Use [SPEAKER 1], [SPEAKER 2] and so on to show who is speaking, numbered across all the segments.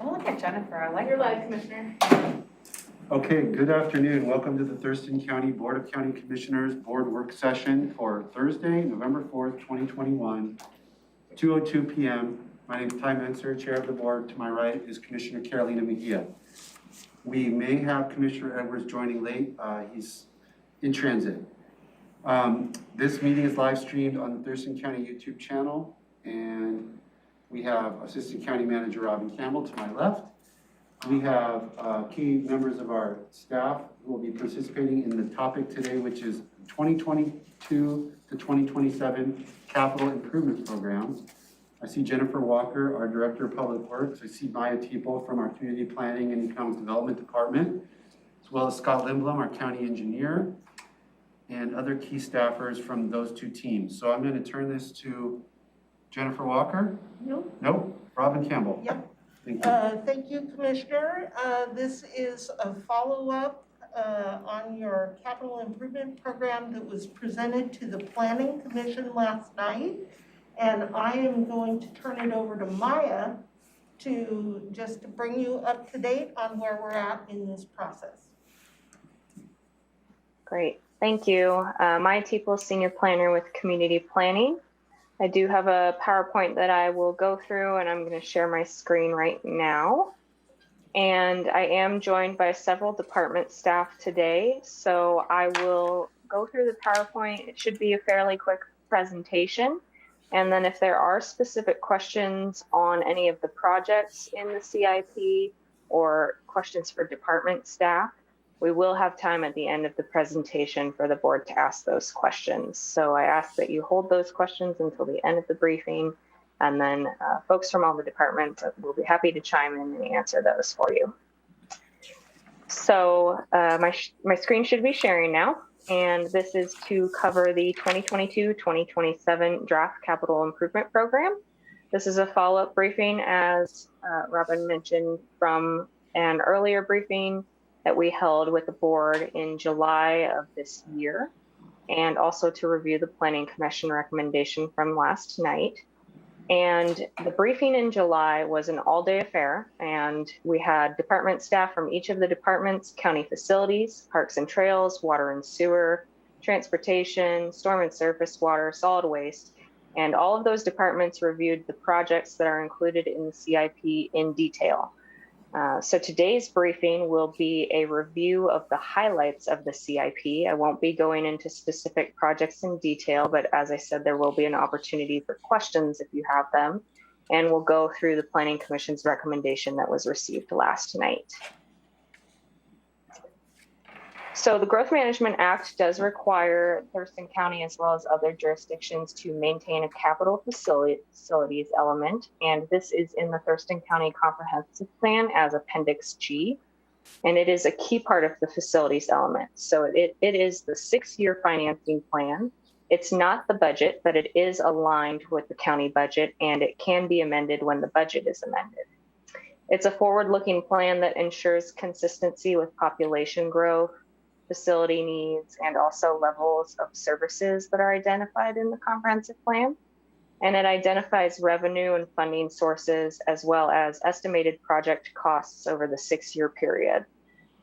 [SPEAKER 1] Oh, look at Jennifer. I like
[SPEAKER 2] You're live, Commissioner.
[SPEAKER 3] Okay, good afternoon. Welcome to the Thurston County Board of County Commissioners Board Work Session for Thursday, November 4th, 2021, 2:02 p.m. My name is Ty Menser, Chair of the Board. To my right is Commissioner Carolina Mejia. We may have Commissioner Edwards joining late. He's in transit. This meeting is live streamed on the Thurston County YouTube channel, and we have Assistant County Manager Robin Campbell to my left. We have key members of our staff who will be participating in the topic today, which is 2022 to 2027 Capital Improvement Programs. I see Jennifer Walker, our Director of Public Works. I see Maya Teeple from our Community Planning and Economic Development Department, as well as Scott Lindblom, our County Engineer, and other key staffers from those two teams. So I'm going to turn this to Jennifer Walker. Nope. Robin Campbell.
[SPEAKER 4] Yep.
[SPEAKER 3] Thank you.
[SPEAKER 4] Thank you, Commissioner. This is a follow-up on your capital improvement program that was presented to the Planning Commission last night. And I am going to turn it over to Maya to just bring you up to date on where we're at in this process.
[SPEAKER 5] Great, thank you. Maya Teeple, Senior Planner with Community Planning. I do have a PowerPoint that I will go through, and I'm going to share my screen right now. And I am joined by several department staff today, so I will go through the PowerPoint. It should be a fairly quick presentation. And then if there are specific questions on any of the projects in the CIP or questions for department staff, we will have time at the end of the presentation for the board to ask those questions. So I ask that you hold those questions until the end of the briefing, and then folks from all the departments will be happy to chime in and answer those for you. So my screen should be sharing now, and this is to cover the 2022-2027 Draft Capital Improvement Program. This is a follow-up briefing, as Robin mentioned, from an earlier briefing that we held with the board in July of this year, and also to review the Planning Commission recommendation from last night. And the briefing in July was an all-day affair, and we had department staff from each of the departments: county facilities, parks and trails, water and sewer, transportation, storm and surface water, solid waste, and all of those departments reviewed the projects that are included in the CIP in detail. So today's briefing will be a review of the highlights of the CIP. I won't be going into specific projects in detail, but as I said, there will be an opportunity for questions if you have them. And we'll go through the Planning Commission's recommendation that was received last night. So the Growth Management Act does require Thurston County as well as other jurisdictions to maintain a capital facilities element, and this is in the Thurston County Comprehensive Plan as Appendix G, and it is a key part of the facilities element. So it is the 6-year financing plan. It's not the budget, but it is aligned with the county budget, and it can be amended when the budget is amended. It's a forward-looking plan that ensures consistency with population growth, facility needs, and also levels of services that are identified in the comprehensive plan. And it identifies revenue and funding sources, as well as estimated project costs over the 6-year period.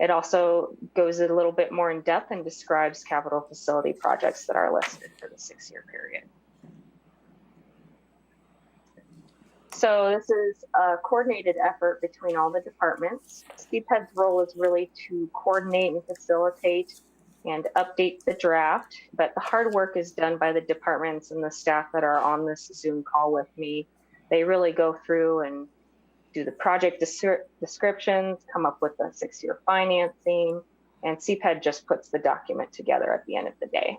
[SPEAKER 5] It also goes a little bit more in depth and describes capital facility projects that are listed for the 6-year period. So this is a coordinated effort between all the departments. CPED's role is really to coordinate and facilitate and update the draft, but the hard work is done by the departments and the staff that are on this Zoom call with me. They really go through and do the project descriptions, come up with the 6-year financing, and CPED just puts the document together at the end of the day.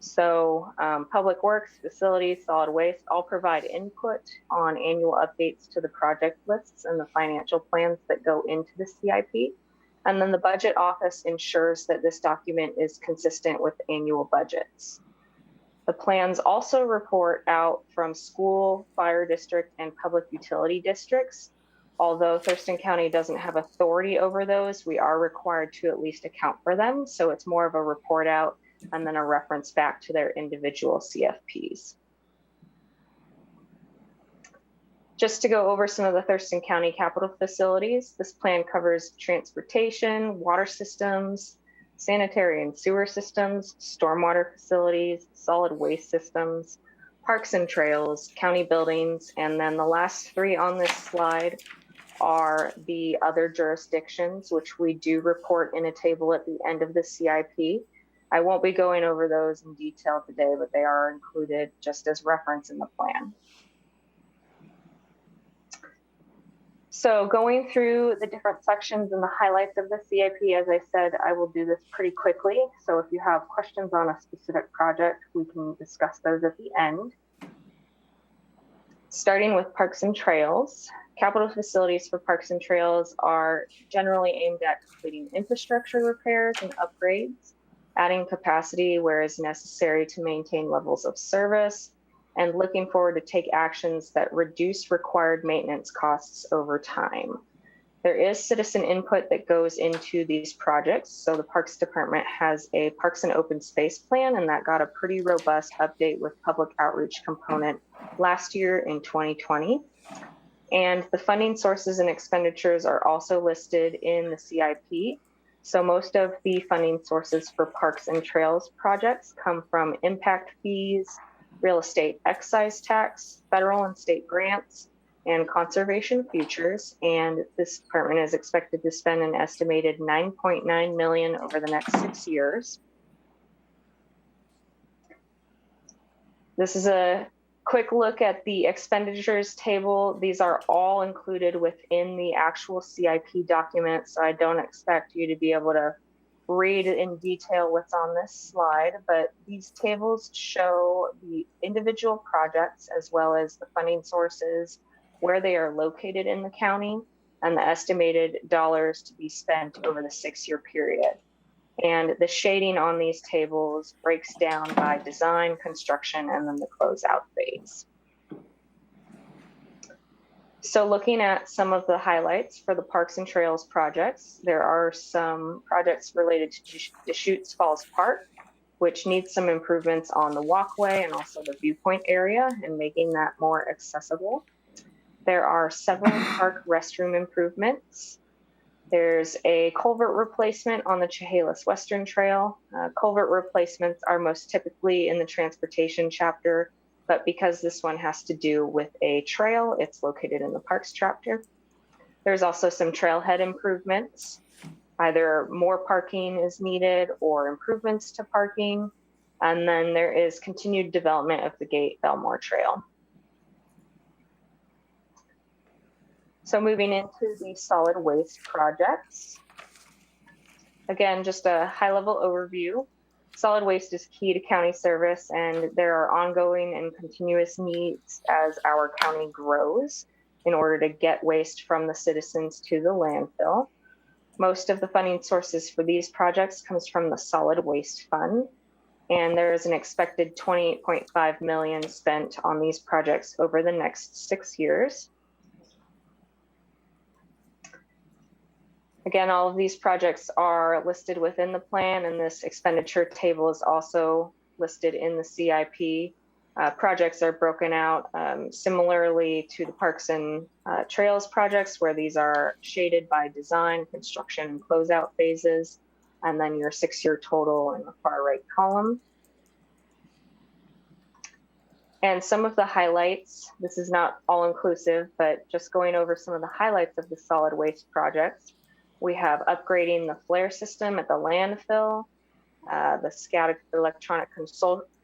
[SPEAKER 5] So Public Works, Facilities, Solid Waste all provide input on annual updates to the project lists and the financial plans that go into the CIP. And then the Budget Office ensures that this document is consistent with annual budgets. The plans also report out from school, fire district, and public utility districts. Although Thurston County doesn't have authority over those, we are required to at least account for them. So it's more of a report out and then a reference back to their individual CFPs. Just to go over some of the Thurston County capital facilities, this plan covers transportation, water systems, sanitary and sewer systems, stormwater facilities, solid waste systems, parks and trails, county buildings, and then the last three on this slide are the other jurisdictions, which we do report in a table at the end of the CIP. I won't be going over those in detail today, but they are included just as reference in the plan. So going through the different sections and the highlights of the CIP, as I said, I will do this pretty quickly. So if you have questions on a specific project, we can discuss those at the end. Starting with parks and trails, capital facilities for parks and trails are generally aimed at completing infrastructure repairs and upgrades, adding capacity where is necessary to maintain levels of service, and looking forward to take actions that reduce required maintenance costs over time. There is citizen input that goes into these projects. So the Parks Department has a Parks and Open Space plan, and that got a pretty robust update with public outreach component last year in 2020. And the funding sources and expenditures are also listed in the CIP. So most of the funding sources for parks and trails projects come from impact fees, real estate excise tax, federal and state grants, and conservation futures. And this department is expected to spend an estimated $9.9 million over the next 6 years. This is a quick look at the expenditures table. These are all included within the actual CIP document, so I don't expect you to be able to read in detail what's on this slide, but these tables show the individual projects as well as the funding sources, where they are located in the county, and the estimated dollars to be spent over the 6-year period. And the shading on these tables breaks down by design, construction, and then the closeout phase. So looking at some of the highlights for the Parks and Trails projects, there are some projects related to Deschutes Falls Park, which needs some improvements on the walkway and also the viewpoint area and making that more accessible. There are several park restroom improvements. There's a culvert replacement on the Chehalis Western Trail. Culvert replacements are most typically in the transportation chapter, but because this one has to do with a trail, it's located in the parks chapter. There's also some trailhead improvements. Either more parking is needed or improvements to parking. And then there is continued development of the Gate Belmore Trail. So moving into the solid waste projects. Again, just a high-level overview. Solid waste is key to county service, and there are ongoing and continuous needs as our county grows in order to get waste from the citizens to the landfill. Most of the funding sources for these projects comes from the Solid Waste Fund, and there is an expected $28.5 million spent on these projects over the next 6 years. Again, all of these projects are listed within the plan, and this expenditure table is also listed in the CIP. Projects are broken out similarly to the Parks and Trails projects, where these are shaded by design, construction, and closeout phases, and then your 6-year total in the far right column. And some of the highlights, this is not all inclusive, but just going over some of the highlights of the solid waste projects. We have upgrading the flare system at the landfill. The SCADA electronic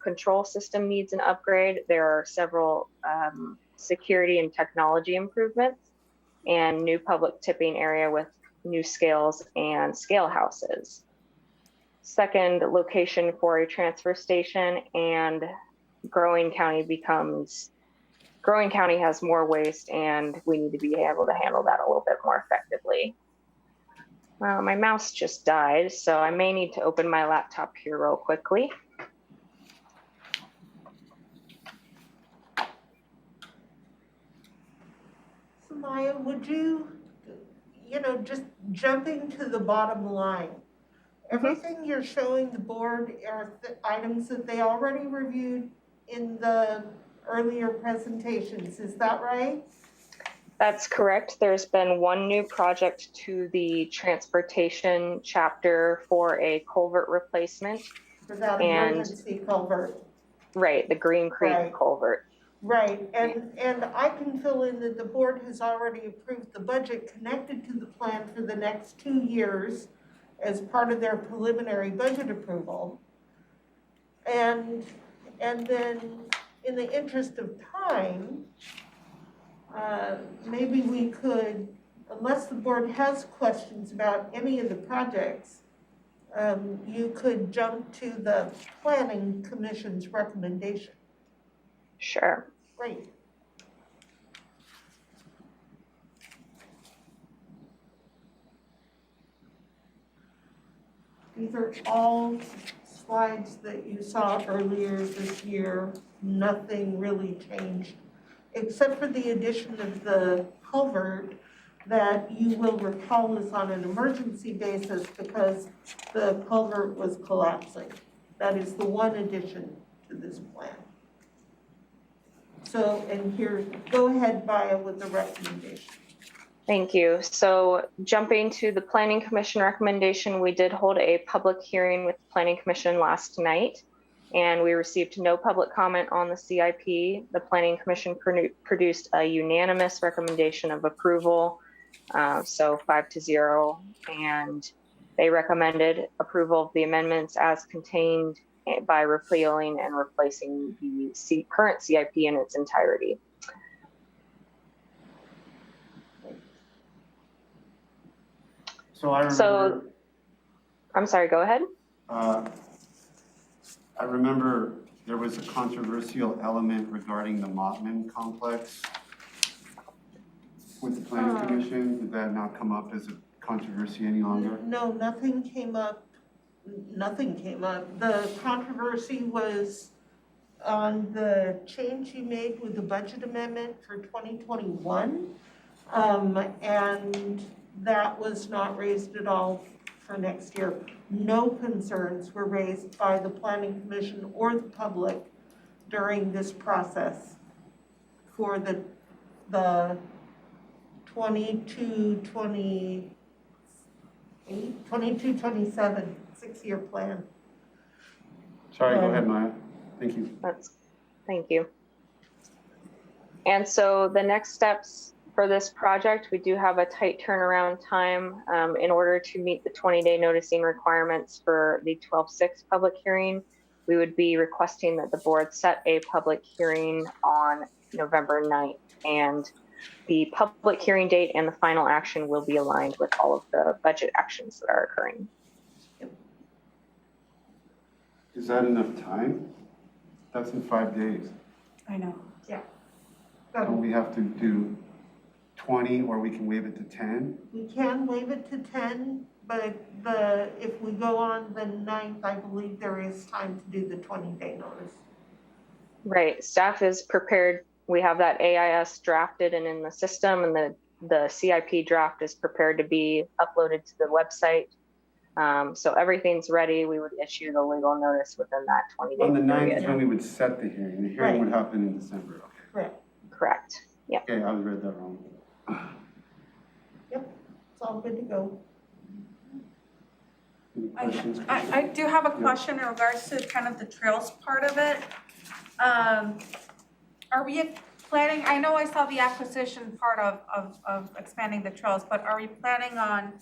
[SPEAKER 5] control system needs an upgrade. There are several security and technology improvements and new public tipping area with new scales and scale houses. Second location for a transfer station, and growing county has more waste, and we need to be able to handle that a little bit more effectively. Well, my mouse just died, so I may need to open my laptop here real quickly.
[SPEAKER 4] So Maya, would you, just jumping to the bottom line, everything you're showing the board are items that they already reviewed in the earlier presentations, is that right?
[SPEAKER 5] That's correct. There's been one new project to the transportation chapter for a culvert replacement.
[SPEAKER 4] For that
[SPEAKER 5] And
[SPEAKER 4] emergency culvert.
[SPEAKER 5] right, the Green Creek
[SPEAKER 4] Right.
[SPEAKER 5] culvert.
[SPEAKER 4] Right, and I can fill in that the board has already approved the budget connected to the plan for the next 2 years as part of their preliminary budget approval. And then, in the interest of time, maybe we could, unless the board has questions about any of the projects, you could jump to the planning commission's recommendation.
[SPEAKER 5] Sure.
[SPEAKER 4] Great. These are all slides that you saw earlier this year. Nothing really changed, except for the addition of the culvert that you will recall is on an emergency basis because the culvert was collapsing. That is the one addition to this plan. So, and here, go ahead, Baya, with the recommendation.
[SPEAKER 5] Thank you. So jumping to the Planning Commission recommendation, we did hold a public hearing with the Planning Commission last night, and we received no public comment on the CIP. The Planning Commission produced a unanimous recommendation of approval, so 5-0, and they recommended approval of the amendments as contained by repealing and replacing the current CIP in its entirety.
[SPEAKER 3] So I remember.
[SPEAKER 5] I'm sorry, go ahead.
[SPEAKER 3] I remember there was a controversial element regarding the Mottman complex with the planning commission. Did that not come up as a controversy any longer?
[SPEAKER 4] No, nothing came up. Nothing came up. The controversy was on the change you made with the budget amendment for 2021. And that was not raised at all for next year. No concerns were raised by the Planning Commission or the public during this process for the 22-27 6-year plan.
[SPEAKER 3] Sorry, go ahead, Maya. Thank you.
[SPEAKER 5] Thank you. And so the next steps for this project, we do have a tight turnaround time in order to meet the 20-day noticing requirements for the 12/6 public hearing. We would be requesting that the board set a public hearing on November 9th, and the public hearing date and the final action will be aligned with all of the budget actions that are occurring.
[SPEAKER 3] Is that enough time? That's in 5 days.
[SPEAKER 1] I know.
[SPEAKER 4] Yeah.
[SPEAKER 3] Don't we have to do 20 or we can waive it to 10?
[SPEAKER 4] We can waive it to 10, but if we go on the 9th, I believe there is time to do the 20-day notice.
[SPEAKER 5] Right, staff is prepared. We have that AIS drafted and in the system, and the CIP draft is prepared to be uploaded to the website. So everything's ready. We would issue the legal notice within that 20-day
[SPEAKER 3] On the 9th
[SPEAKER 5] period.
[SPEAKER 3] is when we would set the hearing. The hearing would happen in December. Okay.
[SPEAKER 4] Correct.
[SPEAKER 5] Correct. Yeah.
[SPEAKER 3] Okay, I read that wrong.
[SPEAKER 4] Yep, it's all good to go.
[SPEAKER 3] Any questions?
[SPEAKER 1] I do have a question in regards to kind of the trails part of it. Are we planning, I know I saw the acquisition part of expanding the trails, but are we planning on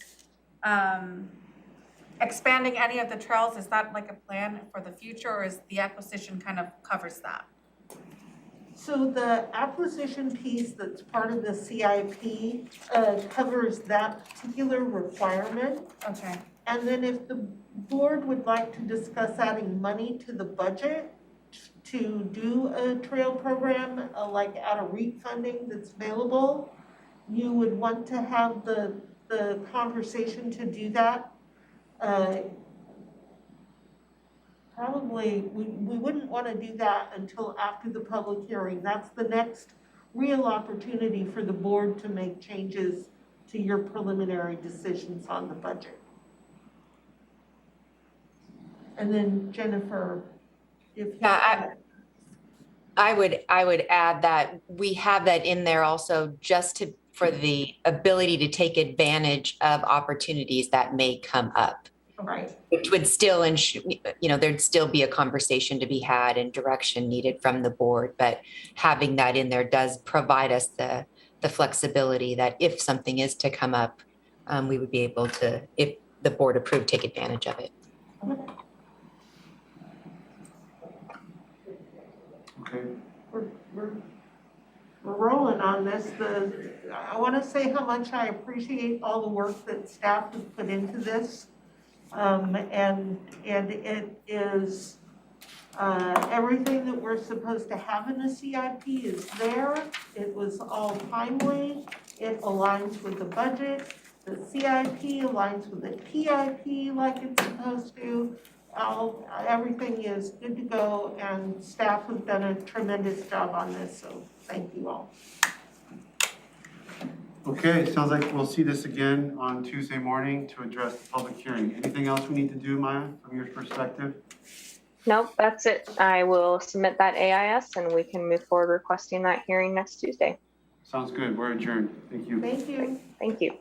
[SPEAKER 1] expanding any of the trails? Is that like a plan for the future, or is the acquisition kind of covers that?
[SPEAKER 4] So the acquisition piece that's part of the CIP covers that particular requirement.
[SPEAKER 1] Okay.
[SPEAKER 4] And then if the board would like to discuss adding money to the budget to do a trail program, like out of REAP funding that's available, you would want to have the conversation to do that. Probably, we wouldn't want to do that until after the public hearing. That's the next real opportunity for the board to make changes to your preliminary decisions on the budget. And then Jennifer, if you
[SPEAKER 2] I would add that we have that in there also just to for the ability to take advantage of opportunities that may come up,
[SPEAKER 4] Right.
[SPEAKER 2] which would still, there'd still be a conversation to be had and direction needed from the board. But having that in there does provide us the flexibility that if something is to come up, we would be able to, if the board approved, take advantage of it.
[SPEAKER 3] Okay.
[SPEAKER 4] We're rolling on this. I want to say how much I appreciate all the work that staff has put into this. And it is, everything that we're supposed to have in the CIP is there. It was all timely. It aligns with the budget. The CIP aligns with the TIP like it's supposed to. Everything is good to go, and staff have done a tremendous job on this, so thank you all.
[SPEAKER 3] Okay, sounds like we'll see this again on Tuesday morning to address the public hearing. Anything else we need to do, Maya, from your perspective?
[SPEAKER 5] Nope, that's it. I will submit that AIS and we can move forward requesting that hearing next Tuesday.
[SPEAKER 3] Sounds good. We're adjourned. Thank you.
[SPEAKER 4] Thank you.
[SPEAKER 5] Thank you.